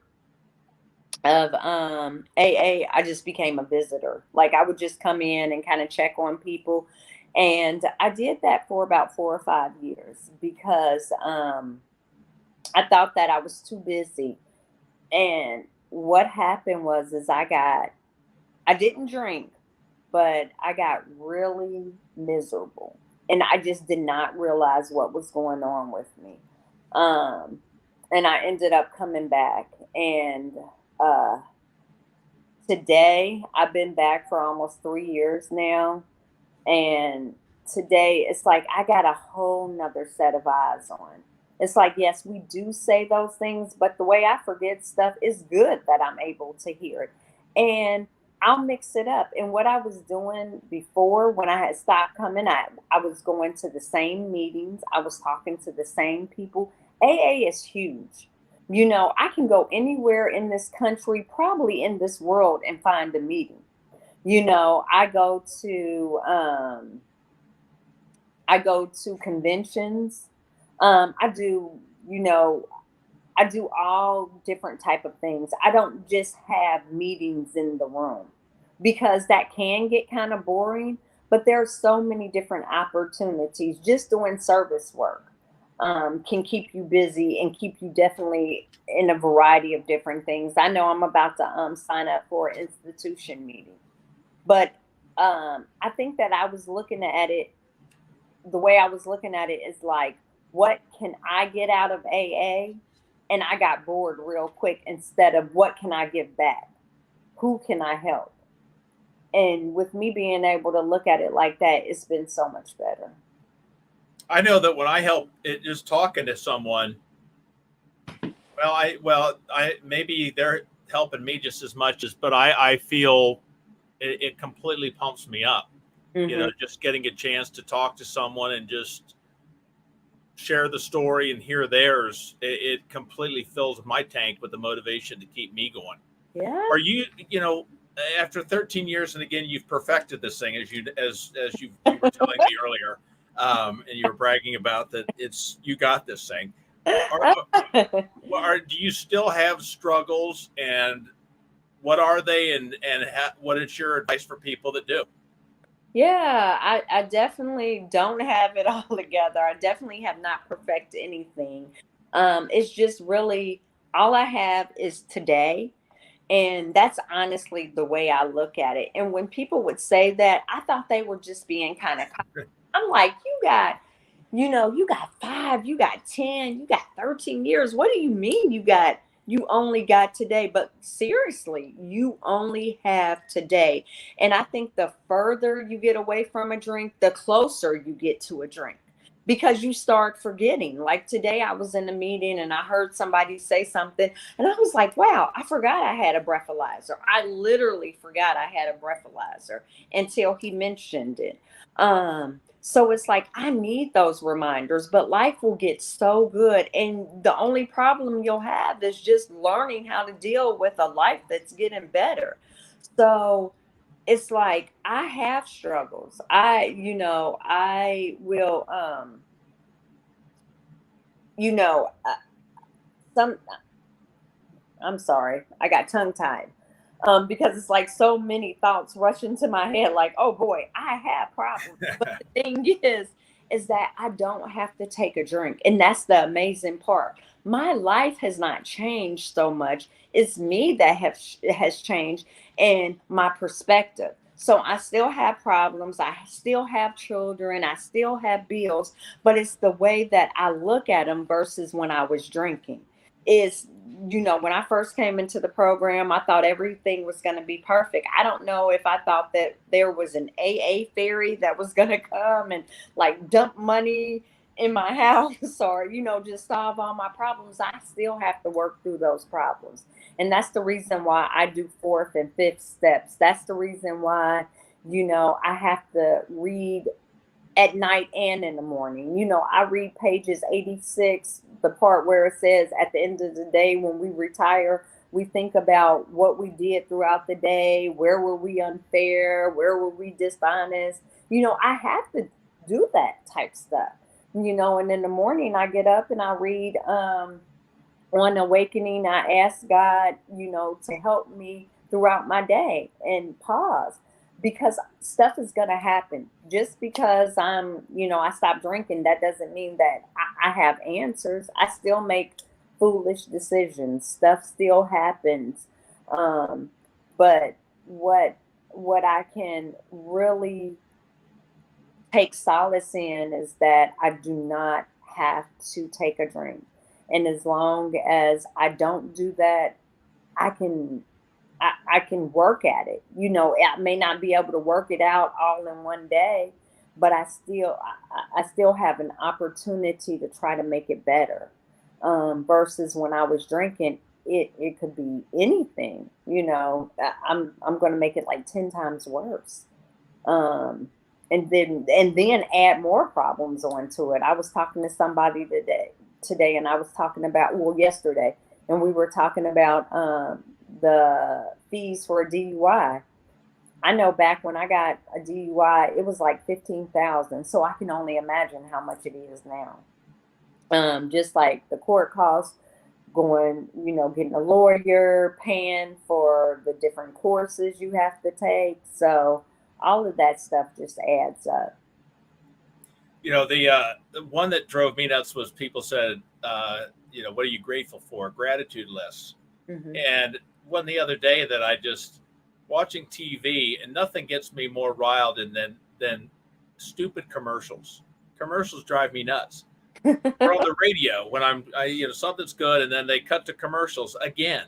of AA, I just became a visitor. Like I would just come in and kind of check on people. And I did that for about 4 or 5 years because I thought that I was too busy. And what happened was, is I didn't drink, but I got really miserable. And I just did not realize what was going on with me. And I ended up coming back. And today, I've been back for almost 3 years now. And today, it's like I got a whole nother set of eyes on. It's like, yes, we do say those things, but the way I forget stuff is good that I'm able to hear it. And I'll mix it up. And what I was doing before, when I had stopped coming, I was going to the same meetings. I was talking to the same people. AA is huge. I can go anywhere in this country, probably in this world, and find a meeting. I go to conventions. I do, I do all different type of things. I don't just have meetings in the room, because that can get kind of boring, but there's so many different opportunities. Just doing service work can keep you busy and keep you definitely in a variety of different things. I know I'm about to sign up for an institution meeting, but I think that I was looking at it, the way I was looking at it is like, what can I get out of AA? And I got bored real quick, instead of what can I give back? Who can I help? And with me being able to look at it like that, it's been so much better. I know that when I help, just talking to someone, I maybe they're helping me just as much as, but I feel it completely pumps me up. Mm-hmm. Just getting a chance to talk to someone and just share the story and hear theirs, it completely fills my tank with the motivation to keep me going. Yeah. Are you after 13 years, and again, you've perfected this thing as you were telling me earlier, and you were bragging about that you got this thing. Do you still have struggles, and what are they, and what is your advice for people that do? Yeah, I definitely don't have it all together. I definitely have not perfected anything. It's just really all I have is today. And that's honestly the way I look at it. And when people would say that, I thought they were just being kind of, I'm like, you got 5, you got 10, you got 13 years. What do you mean you only got today? But seriously, you only have today. And I think the further you get away from a drink, the closer you get to a drink because you start forgetting. Like today, I was in a meeting and I heard somebody say something, and I was like, wow, I forgot I had a breathalyzer. I literally forgot I had a breathalyzer until he mentioned it. So it's like I need those reminders, but life will get so good. And the only problem you'll have is just learning how to deal with a life that's getting better. So it's like I have struggles. I will, you know, uh, some, I'm sorry, I got tongue tied. Because it's like so many thoughts rush into my head, like, oh boy, I have problems. But the thing is that I don't have to take a drink. And that's the amazing part. My life has not changed so much. It's me that has changed and my perspective. So I still have problems. I still have children. I still have bills, but it's the way that I look at them versus when I was drinking is when I first came into the program, I thought everything was going to be perfect. I don't know if I thought that there was an AA fairy that was going to come and like dump money in my house or just solve all my problems. I still have to work through those problems. And that's the reason why I do fourth and fifth steps. That's the reason why I have to read at night and in the morning. I read pages 86, the part where it says at the end of the day, when we retire, we think about what we did throughout the day. Where were we unfair? Where were we dishonest? I have to do that type stuff. And in the morning I get up and I read on awakening. I ask God, to help me throughout my day and pause because stuff is going to happen. Just because I stopped drinking, that doesn't mean that I have answers. I still make foolish decisions. Stuff still happens. But what I can really take solace in is that I do not have to take a drink. And as long as I don't do that, I can I can work at it. I may not be able to work it out all in one day, but I still have an opportunity to try to make it better. Versus when I was drinking, it could be anything. I'm going to make it like 10 times worse. And then add more problems onto it. I was talking to somebody today, and I was talking about yesterday, and we were talking about the fees for a DUI. I know back when I got a DUI, it was like 15,000. So I can only imagine how much it is now. Just like the court costs, going, getting a lawyer, paying for the different courses you have to take. So all of that stuff just adds up. The one that drove me nuts was people said, what are you grateful for? Gratitude lists. Mm-hmm. And one the other day that I just watching TV, and nothing gets me more riled than stupid commercials. Commercials drive me nuts. Or on the radio when something's good, and then they cut to commercials again.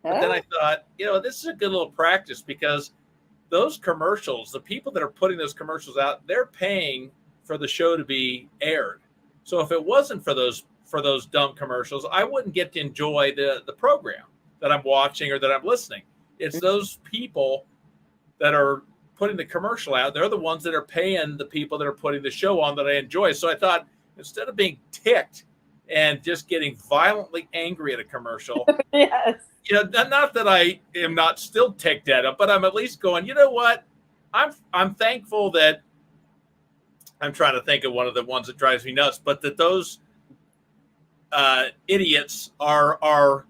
But then I thought, this is a good little practice because those commercials, the people that are putting those commercials out, they're paying for the show to be aired. So if it wasn't for for those dumb commercials, I wouldn't get to enjoy the program that I'm watching or that I'm listening. It's those people that are putting the commercial out. They're the ones that are paying the people that are putting the show on that I enjoy. So I thought, instead of being ticked and just getting violently angry at a commercial, Yes. Not that I am not still ticked at them, but I'm at least going, you know what? I'm thankful that I'm trying to think of one of the ones that drives me nuts, but that those idiots are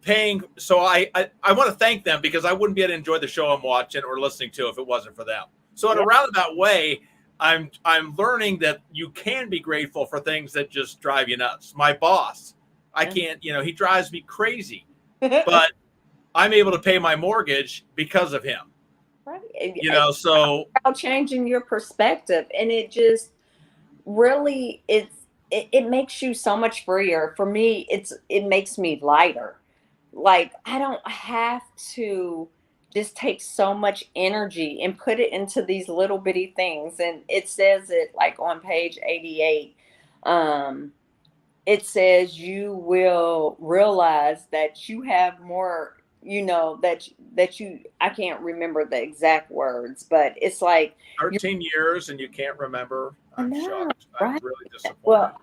paying. So I want to thank them, because I wouldn't be able to enjoy the show I'm watching or listening to if it wasn't for them. So in a roundabout way, I'm learning that you can be grateful for things that just drive you nuts. My boss, I can't, he drives me crazy, but I'm able to pay my mortgage because of him. Right. So changing your perspective, and it just really, it makes you so much freer. For me, it makes me lighter. Like, I don't have to just take so much energy and put it into these little bitty things. And it says it like on page 88. It says you will realize that you have more, that you, I can't remember the exact words, but it's like 13 years and you can't remember. I'm shocked. I'm right? really disappointed. Well,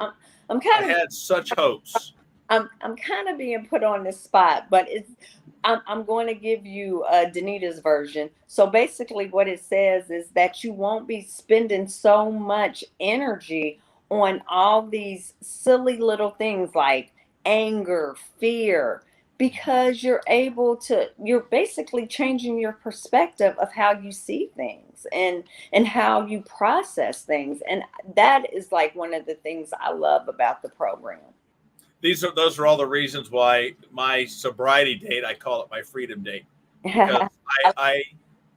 I'm kind I of had such hopes. I'm kind of being put on this spot, but I'm going to give you Denita's version. So basically, what it says is that you won't be spending so much energy on all these silly little things like anger, fear, because you're basically changing your perspective of how you see things and how you process things. And that is like one of the things I love about the program. Those are all the reasons why my sobriety date, I call it my freedom date, because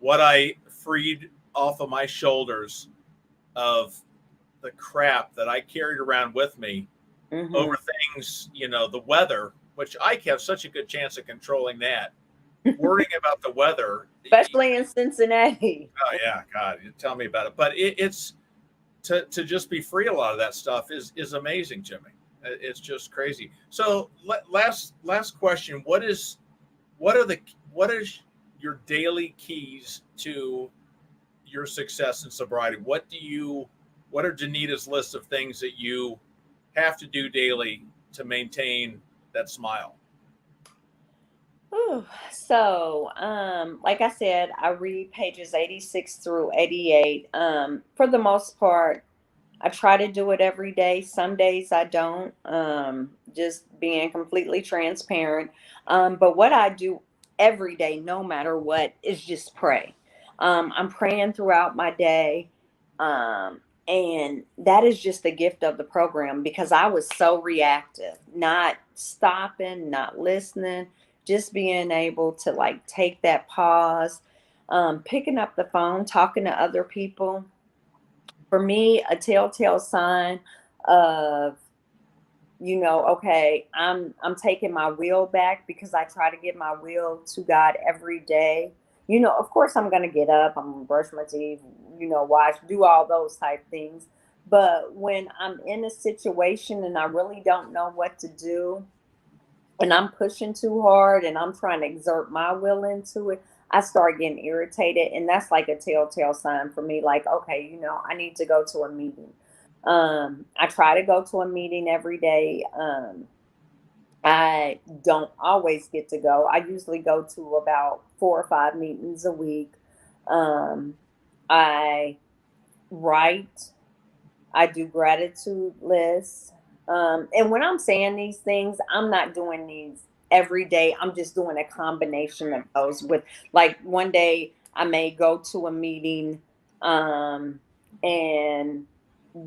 what I freed off of my shoulders of the crap that I carried around with me over things, the weather, which I have such a good chance of controlling that. Worrying about the weather, especially in Cincinnati. Oh yeah, God, you tell me about it. But it's to just be free. A lot of that stuff is amazing, Jimmy. It's just crazy. So last question: what is your daily keys to your success in sobriety? What are Denita's list of things that you have to do daily to maintain that smile? So, like I said, I read pages 86 through 88. For the most part, I try to do it every day. Some days I don't, just being completely transparent. But what I do every day, no matter what, is just pray. I'm praying throughout my day. And that is just the gift of the program, because I was so reactive, not stopping, not listening, just being able to like take that pause, picking up the phone, talking to other people. For me, a telltale sign of, okay, I'm taking my will back, because I try to give my will to God every day. Of course I'm gonna get up, I'm gonna brush my teeth, wash, do all those type things. But when I'm in a situation and I really don't know what to do, and I'm pushing too hard and I'm trying to exert my will into it, I start getting irritated. And that's like a telltale sign for me, like, okay, I need to go to a meeting. I try to go to a meeting every day. I don't always get to go. I usually go to about 4 or 5 meetings a week. I write, I do gratitude lists. And when I'm saying these things, I'm not doing these every day. I'm just doing a combination of those. With like one day I may go to a meeting and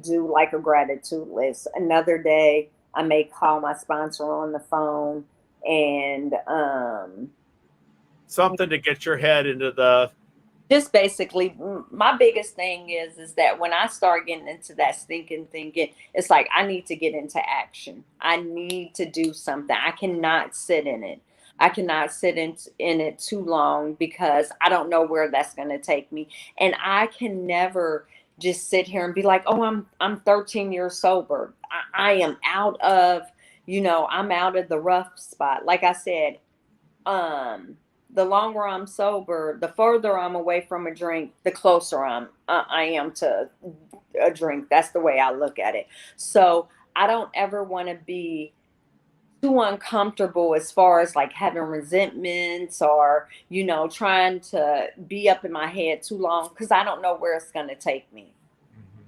do like a gratitude list. Another day I may call my sponsor on the phone and something to get your head into the just basically, my biggest thing is that when I start getting into that stinking thinking, it's like I need to get into action. I need to do something. I cannot sit in it. I cannot sit in it too long, because I don't know where that's going to take me. And I can never just sit here and be like, oh, I'm 13 years sober. I am out of, I'm out of the rough spot. Like I said, the longer I'm sober, the further I'm away from a drink, the closer I am to a drink. That's the way I look at it. So I don't ever want to be too uncomfortable as far as like having resentments or trying to be up in my head too long, because I don't know where it's going to take me,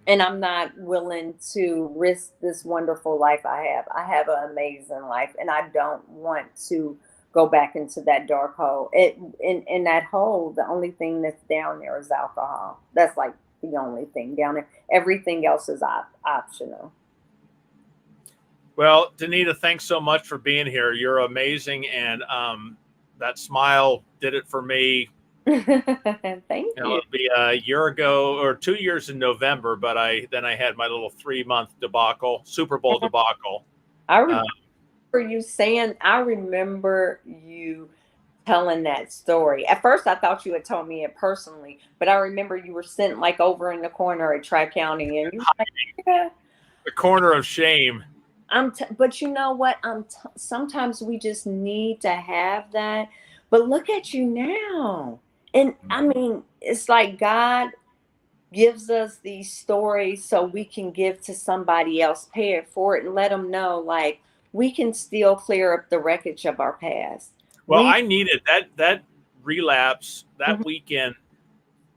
and I'm not willing to risk this wonderful life I have an amazing life, and I don't want to go back into that dark hole. In that hole, the only thing that's down there is alcohol. That's like the only thing down there. Everything else is optional. Well, Denita, thanks so much for being here. You're amazing, and that smile did it for me. Thank you. It'll be a year ago or 2 years in November, but I had my little 3-month debacle, Super Bowl debacle. I remember you telling that story. At first, I thought you had told me it personally, but I remember you were sitting like over in the corner at Tri-County, and you were like, yeah. The corner of shame. But you know what? Sometimes we just need to have that. But look at you now. And I mean, it's like God gives us these stories so we can give to somebody else, pay it forward, and let them know, like, we can still clear up the wreckage of our past. Well, I needed that relapse that weekend.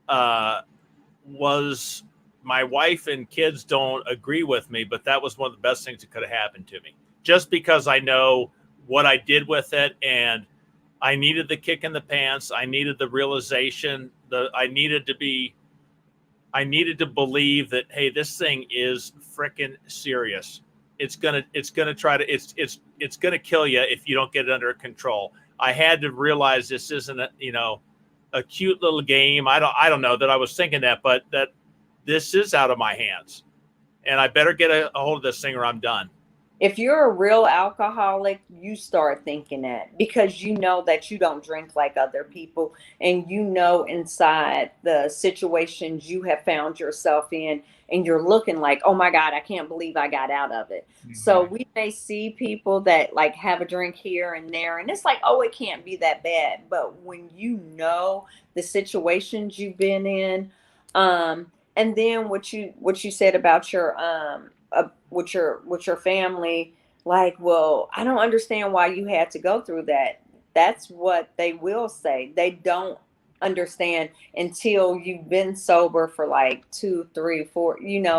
Was my wife and kids don't agree with me, but that was one of the best things that could have happened to me, just because I know what I did with it, and I needed the kick in the pants. I needed the realization that I needed to believe that, hey, this thing is freaking serious. It's gonna kill you if you don't get it under control. I had to realize this isn't a cute little game. I don't know that I was thinking that, but that this is out of my hands, and I better get a hold of this thing or I'm done. If you're a real alcoholic, you start thinking that, because you know that you don't drink like other people, and inside the situations you have found yourself in, and you're looking like, oh my God, I can't believe I got out of it. Mm-hmm. So we may see people that like have a drink here and there, and it's like, oh, it can't be that bad. But when you know the situations you've been in, and then what you said about your with your family, like, well, I don't understand why you had to go through that. That's what they will say. They don't understand until you've been sober for like 2, 3, 4.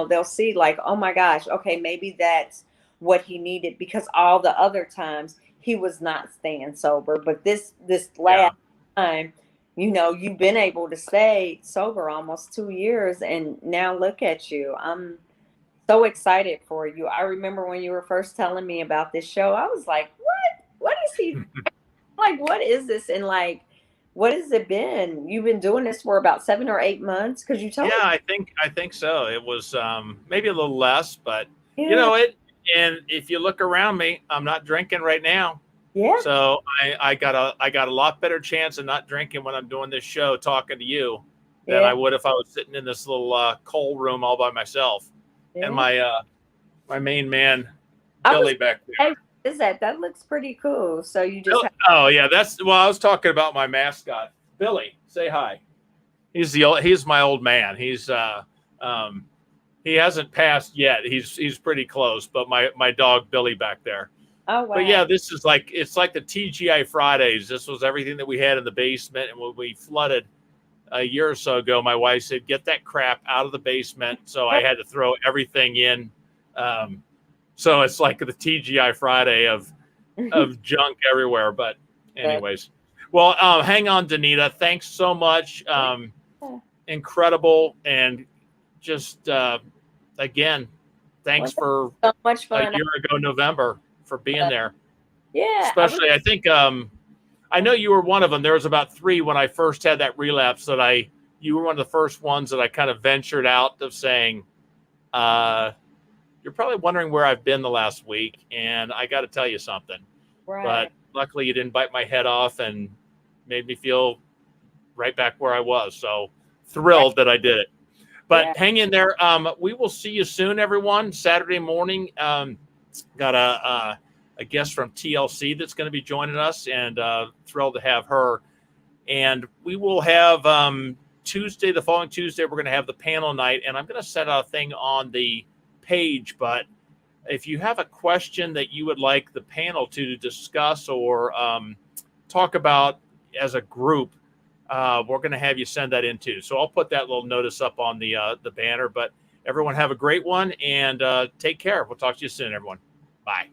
They'll see like, oh my gosh, okay, maybe that's what he needed, because all the other times he was not staying sober. But this last time, you've been able to stay sober almost 2 years, and now look at you. I'm so excited for you. I remember when you were first telling me about this show, I was like, what is he like, what is this? And like, what has it been? You've been doing this for about 7 or 8 months? Because you told me. I think so. It was maybe a little less, but it. And if you look around me, I'm not drinking right now. Yeah. So I got a lot better chance of not drinking when I'm doing this show, talking to you, than I would if I was sitting in this little coal room all by myself. Yeah. And my main man, Billy, back there. Hey, is that looks pretty cool. So you just I was talking about my mascot. Billy, say hi. He's my old man. He's he hasn't passed yet. He's pretty close, but my dog Billy back there. Oh wow. But yeah, this is it's like the TGI Fridays. This was everything that we had in the basement, and when we flooded a year or so ago, my wife said, get that crap out of the basement. So I had to throw everything in. So it's like the TGI Friday of junk everywhere. But anyways, well, hang on, Denita. Thanks so much. Incredible. And just, again, thanks for so much fun. A year ago, November, for being there. Yeah. Especially, I think, I know you were one of them. There was about 3 when I first had that relapse that you were one of the first ones that I kind of ventured out of saying, you're probably wondering where I've been the last week. And I got to tell you something. Right. But luckily you didn't bite my head off and made me feel right back where I was. So thrilled that I did it. But Yeah. hang in there. We will see you soon, everyone. Saturday morning. Got a guest from TLC that's going to be joining us, and thrilled to have her. And we will have Tuesday, the following Tuesday, we're going to have the panel night, and I'm going to set a thing on the page. But if you have a question that you would like the panel to discuss or talk about as a group, we're going to have you send that in too. So I'll put that little notice up on the banner. But everyone have a great one, and take care. We'll talk to you soon, everyone. Bye.